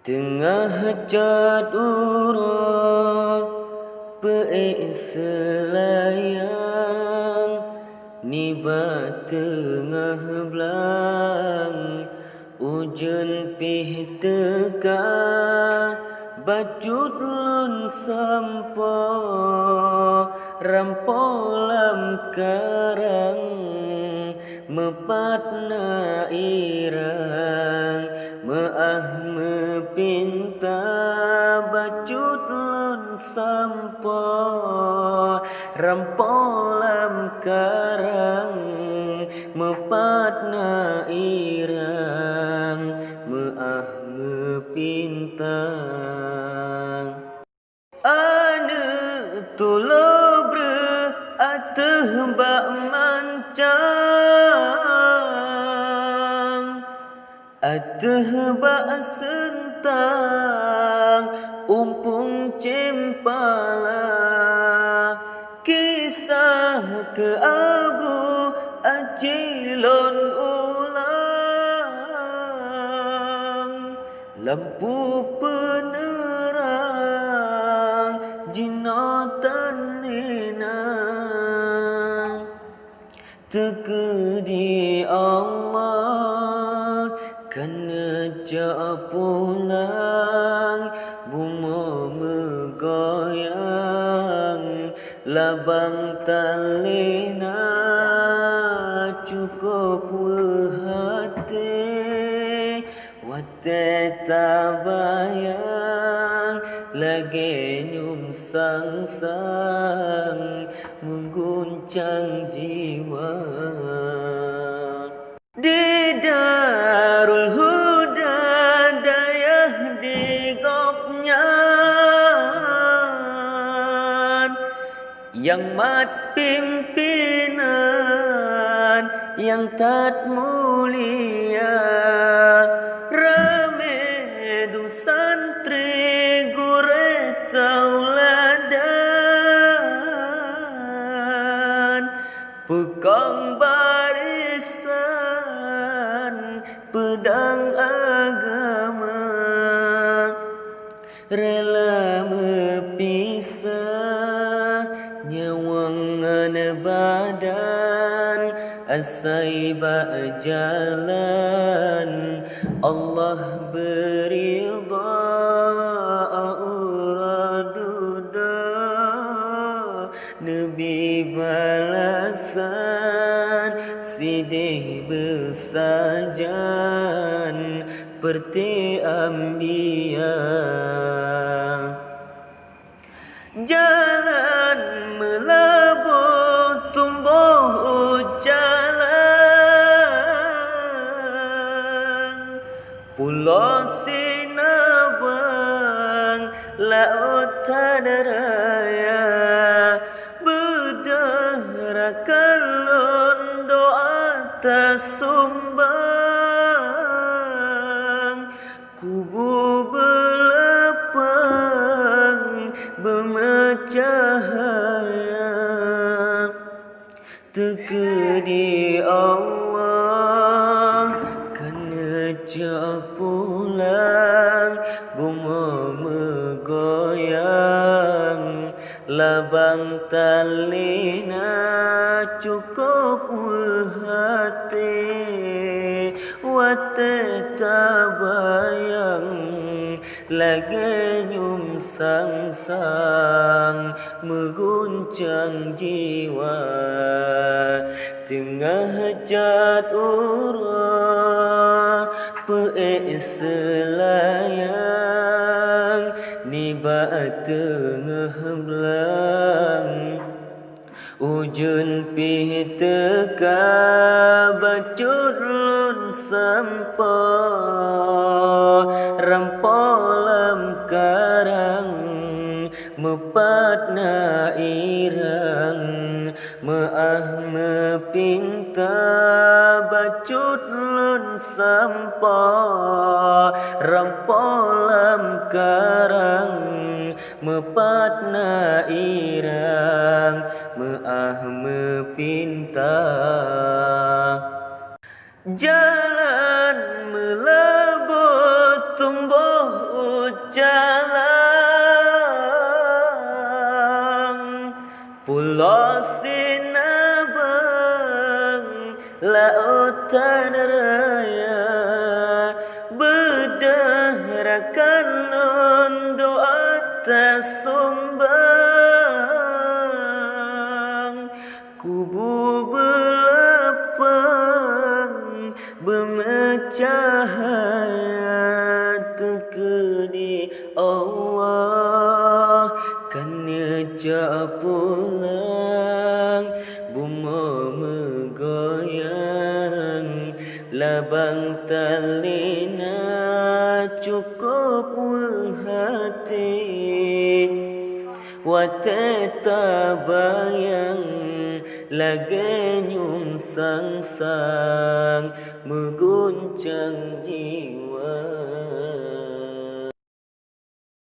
Tengah jadura selayang niba tengah belang ujen pih teka bacut lun sampo rampolam karang mepatna irang mepinta bacut lun sampo rampolam karang mepatna irang mepinta ane tulo bre ateh bak mancang ateh bak sentang umpung cempala kisah ke abu acilon ulang lampu penerang jinatan nenang tekedi Allah kena jak pulang buma megoyang labang talena cukup hati wate tabayang lagi nyum sang-sang mengguncang jiwa di Darul Huda dayah di Gopnyan yang mat pimpinan yang tat mulia ramedu santri gure tauladan pekang barisan pedang agama rela mepisah nyawangan badan asai bak jalan Allah beridha uraduda Nabi balasan sidih bersajan perti ambia jalan melabur tumbuh jalan pulau Sinabang laut Tadaraya berderakan lun doa tersumbang kubu berlapang bercahaya tekedi Allah kena jak pulang buma megoyang labang talina cukup hati wate tabayang lagi nyum sang-sang mengguncang jiwa tengah jadura selayang niba tengah belang ujun pih teka bacut lun sampo rampolam karang mepatna irang mepinta bacut lun sampo rampolam karang mepatna irang mepinta jalan melebur tumbuh jalan pulau Sinabang lautan raya berdaharakan non doa tersumbang kubu belapang bercahaya tekedi Allah kena jak pulang buma megoyang labang talina cukup hati wateta bayang lagi nyum sang sang mengguncang jiwa